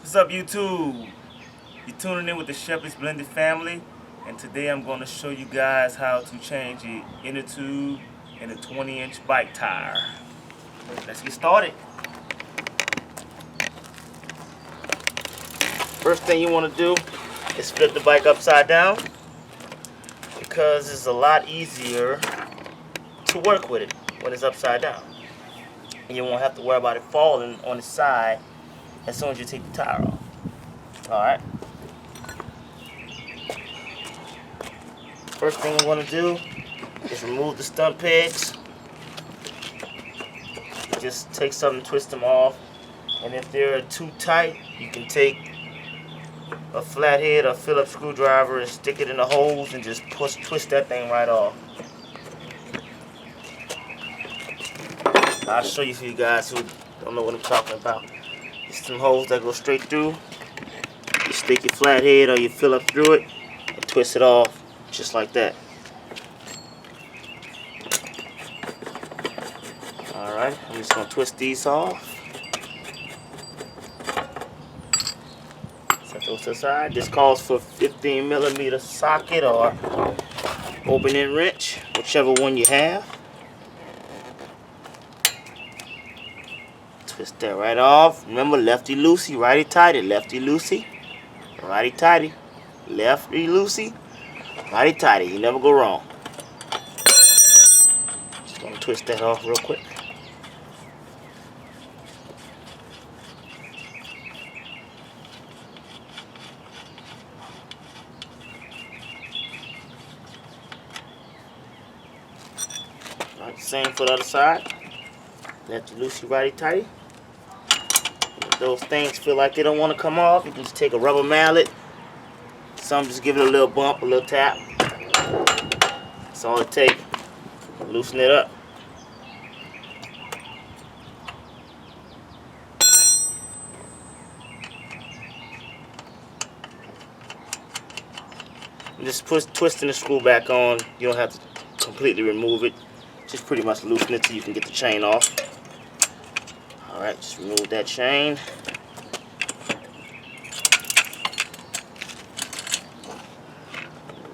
What's up, YouTube? You're tuning in with the Shepherd's Blended family, and today I'm going to show you guys how to change the inner tube in a 20-inch bike tire. Let's get started. First thing you want to do is flip the bike upside down, because it's a lot easier to work with it when it's upside down. And you won't have to worry about it falling on its side as soon as you take the tire off. Alright. First thing you want to do is remove the stump pegs. Just take something and twist them off. And if they're too tight, you can take a flathead or Phillips screwdriver and stick it in the holes and just twist that thing right off. I'll show you for you guys who don't know what I'm talking about. Just some holes that go straight through. You stick your flathead or your Phillips through it and twist it off just like that. Alright, I'm just going to twist these off. Set those to the side. This calls for 15mm socket or opening wrench, whichever one you have. Twist that right off. Remember, lefty loosey, righty tighty, lefty loosey, righty tighty, lefty loosey, righty tighty. You never go wrong. Just gonna twist that off real quick. Alright, same for the other side. Lefty loosey, righty tighty. If those things feel like they don't want to come off, you can just take a rubber mallet. Some just give it a little bump, a little tap. That's all it takes. Loosen it up. And just twisting the screw back on. You don't have to completely remove it. Just pretty much loosen it so you can get the chain off. Alright, just remove that chain.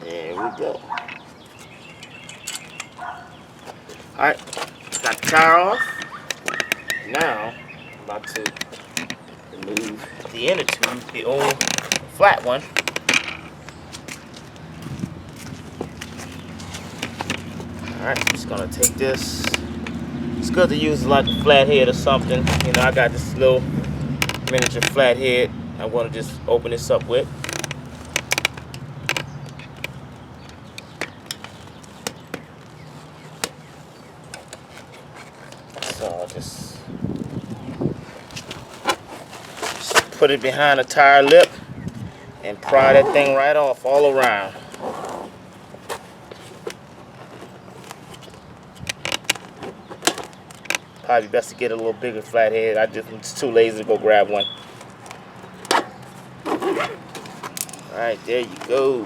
There we go. Alright, got the tire off. Now, I'm about to remove the inner tube, the old flat one. Alright, I'm just gonna take this. It's good to use like a flathead or something. You know, I got this little miniature flathead I want to just open this up with. So I'll just put it behind the tire lip and pry that thing right off all around. Probably best to get a little bigger flathead. I'm just too lazy to go grab one. Alright, there you go.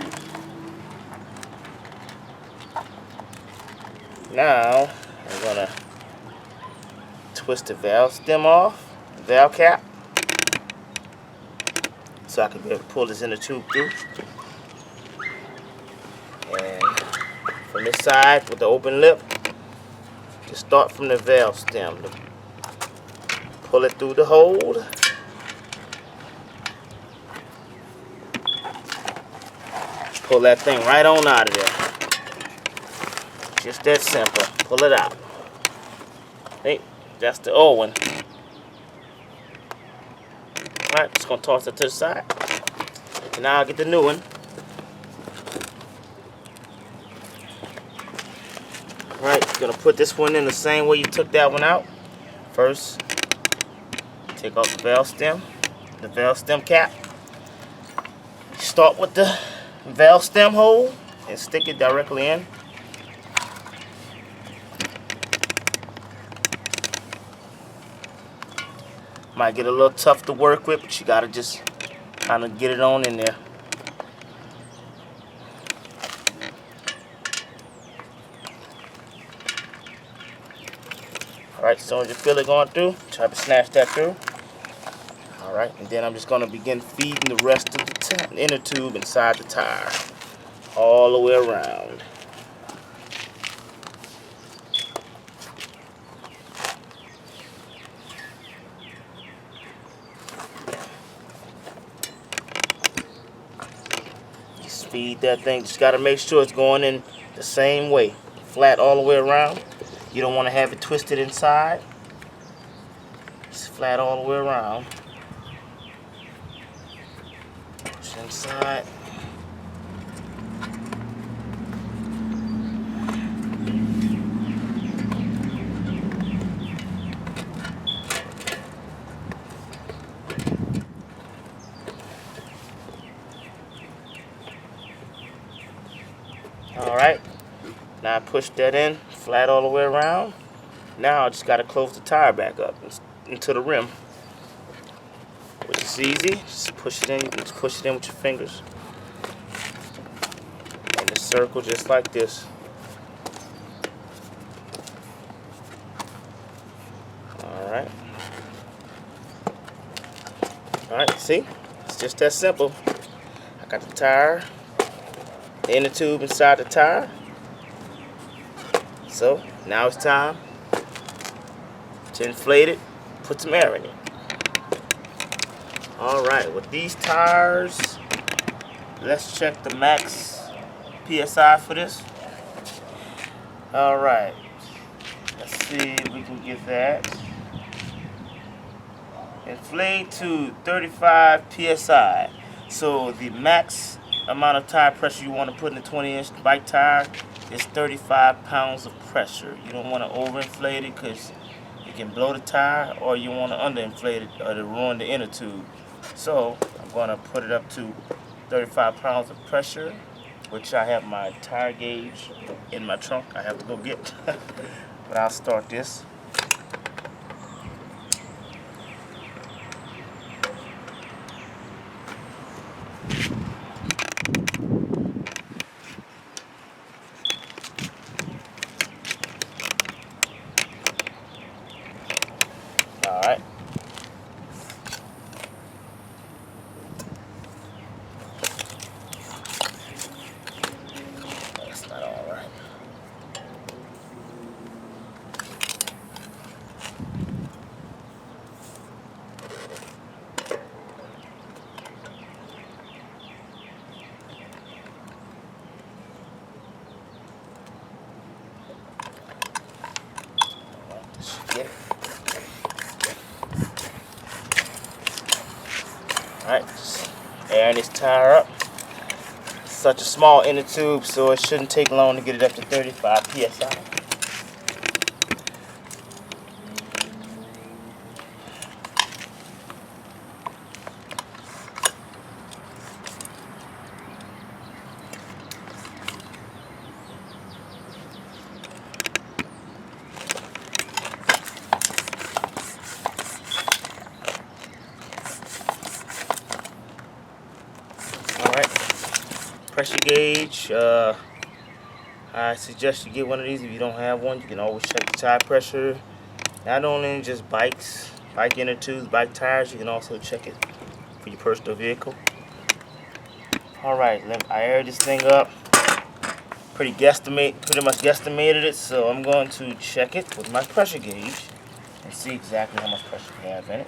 Now, I'm going to twist the valve stem off, the valve cap, so I can be able to pull this inner tube through. And from this side with the open lip, just start from the valve stem. Pull it through the hole. Pull that thing right on out of there. Just that simple. Pull it out. Hey, that's the old one. Alright, just gonna toss it to the side. And now I'll get the new one. Alright, gonna put this one in the same way you took that one out. First, take off the valve stem cap. Start with the valve stem hole and stick it directly in. Might get a little tough to work with, but you gotta just kind of get it on in there. Alright, so as you feel it going through, try to snatch that through. Alright, and then I'm just going to begin feeding the rest of the inner tube inside the tire. All the way around. Just feed that thing. Just got to make sure it's going in the same way. Flat all the way around. You don't want to have it twisted inside. Just flat all the way around. Push inside. Alright, now I push that in, flat all the way around. Now I just got to close the tire back up into the rim. Which is easy, just push it in, you can just push it in with your fingers. In a circle just like this. Alright. Alright, see? It's just that simple. I got the tire. The inner tube inside the tire. So now it's time to inflate it, put some air in it. Alright, with these tires, let's check the max PSI for this. Alright, let's see if we can get that. Inflate to 35 PSI. So the max amount of tire pressure you want to put in a 20-inch bike tire is 35 pounds of pressure. You don't want to overinflate it because it can blow the tire, or you want to underinflate it or to ruin the inner tube. So I'm going to put it up to 35 pounds of pressure, which I have my tire gauge in my trunk. I have to go get. But I'll start this. Alright. That's not alright. Get it. Alright, just airing this tire up. It's such a small inner tube, so it shouldn't take long to get it up to 35 PSI. Pressure gauge, I suggest you get one of these. If you don't have one, you can always check the tire pressure. Not only in just bikes, bike inner tubes, bike tires, you can also check it for your personal vehicle. Alright, I aired this thing up. Pretty much guesstimated it, so I'm going to check it with my pressure gauge and see exactly how much pressure we have in it.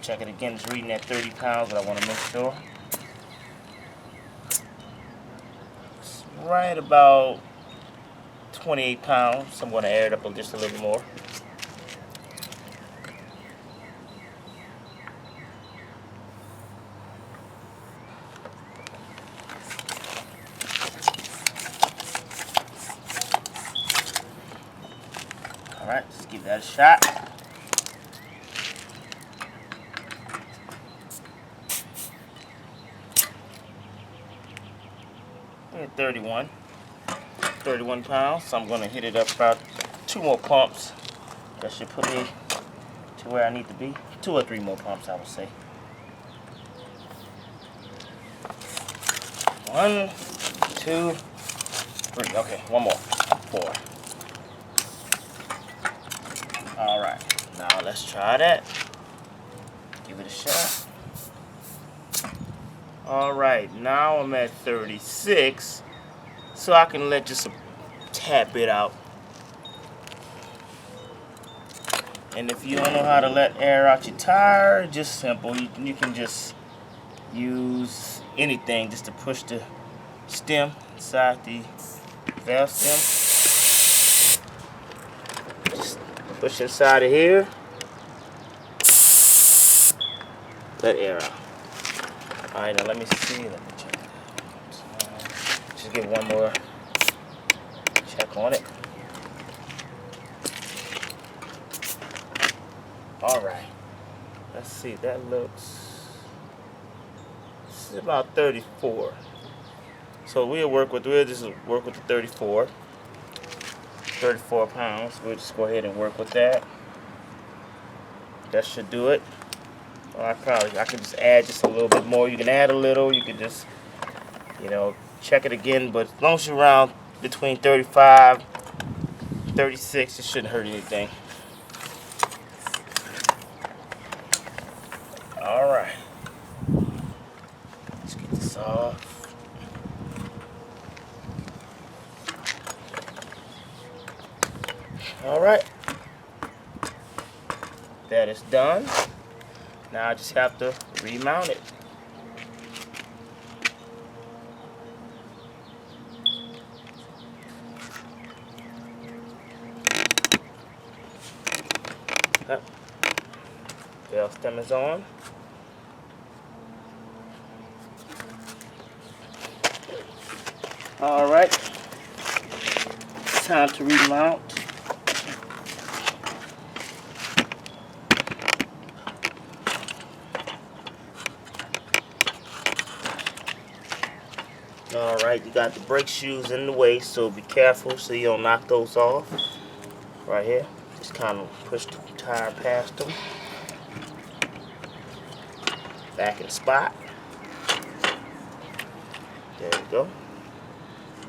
Check it again, it's reading at 30 pounds, but I want to make sure. It's right about 28 pounds, so I'm going to air it up just a little more. Alright, let's give that a shot. 31 pounds, so I'm going to hit it up about 2 more pumps. That should put me to where I need to be. 2 or 3 more pumps, I would say. 1, 2, 3. Okay, 1 more. 34. Alright, now let's try that. Give it a shot. Alright, now I'm at 36. So I can let just a tad bit out. And if you don't know how to let air out your tire, just simple. You can just use anything just to push the stem inside the valve stem. Just push inside of here. Let air out. Alright, now let me see. Let me check it out. Just give one more check on it. Alright. Let's see, that looks, this is about 34. So we'll just work with the 34 pounds. We'll just go ahead and work with that. That should do it. Well, I can just add just a little bit more. You can add a little, you can just, check it again, but as long as you're around between 35, 36, it shouldn't hurt anything. Alright. Let's get this off. Alright. That is done. Now I just have to remount it. Valve stem is on. Alright. Time to remount. Alright, you got the brake shoes in the way, so be careful so you don't knock those off. Right here. Just kind of push the tire past them. Back in spot. There you go.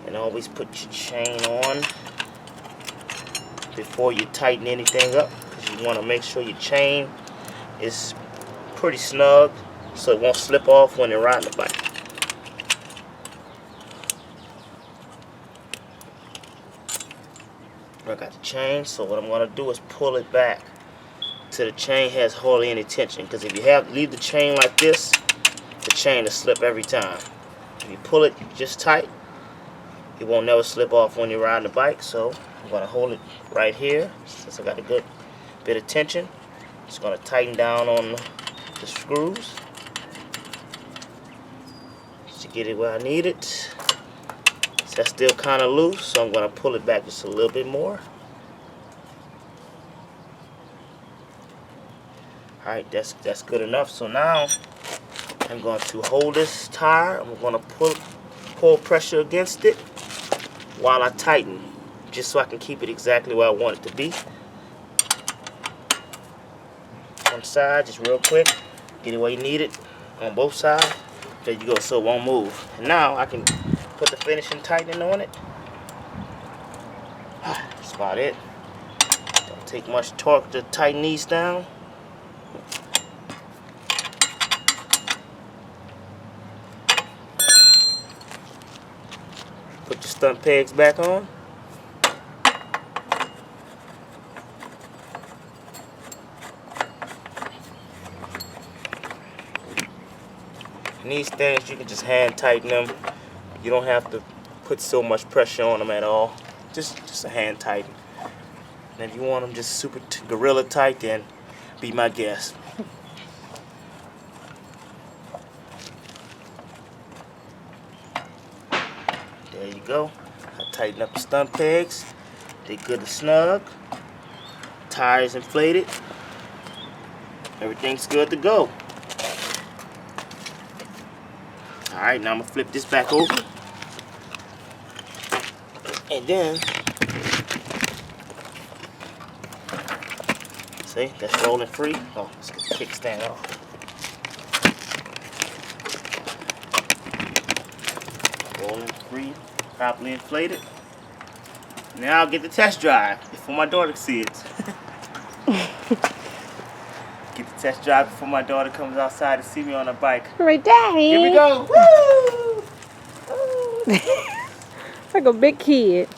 And always put your chain on before you tighten anything up, because you want to make sure your chain is pretty snug so it won't slip off when you're riding the bike. I got the chain, so what I'm going to do is pull it back till the chain has hardly any tension, because if you leave the chain like this, the chain will slip every time. If you pull it just tight, it won't never slip off when you're riding the bike. So I'm going to hold it right here since I got a good bit of tension. Just going to tighten down on the screws to get it where I need it. So that's still kind of loose, so I'm going to pull it back just a little bit more. Alright, that's good enough. So now I'm going to hold this tire. I'm going to pull pressure against it while I tighten, just so I can keep it exactly where I want it to be. One side, just real quick. Get it where you need it on both sides. There you go, so it won't move. And now I can put the finishing tightening on it. That's about it. Don't take much torque to tighten these down. Put your stunt pegs back on. And these things, you can just hand tighten them. You don't have to put so much pressure on them at all. Just a hand tighten. And if you want them just super gorilla tight, then be my guest. There you go. I tighten up the stunt pegs. They good and snug. Tires inflated. Everything's good to go. Alright, now I'm going to flip this back over. And then, see, that's rolling free. Oh, let's get the kickstand off. Rolling free, properly inflated. Now I'll get the test drive before my daughter sees it. Get the test drive before my daughter comes outside to see me on a bike. Right, Daddy. Here we go. Woo! Like a big kid.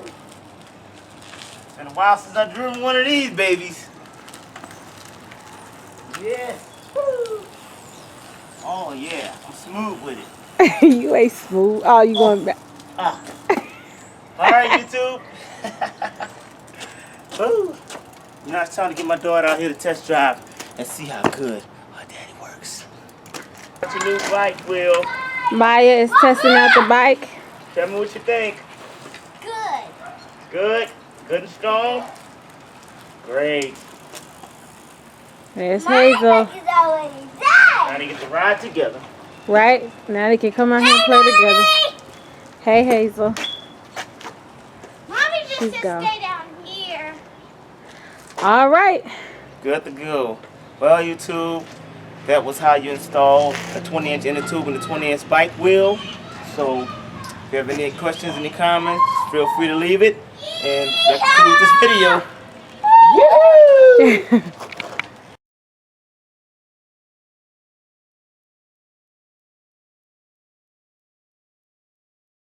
It's been a while since I drew one of these babies. Yeah. Woo! Oh yeah, I'm smooth with it. You ain't smooth. Oh, you going back. Ah. All right, YouTube. Woo. Now it's time to get my daughter out here to test drive and see how good her daddy works. What's your new bike, Will? Maya is testing out the bike. Tell me what you think. Good. Good? Good and strong? Great. There's My Hazel. bike is already done. Now they get to ride together. Right? Now they can come out here and play together. Hey, Hazel. Mommy just She's said gone. stay down here. All right. Good to go. Well, YouTube, that was how you install a 20-inch inner tube and a 20-inch bike wheel. So, if you have any questions, any comments, feel free to leave it. And that concludes this video. Woo!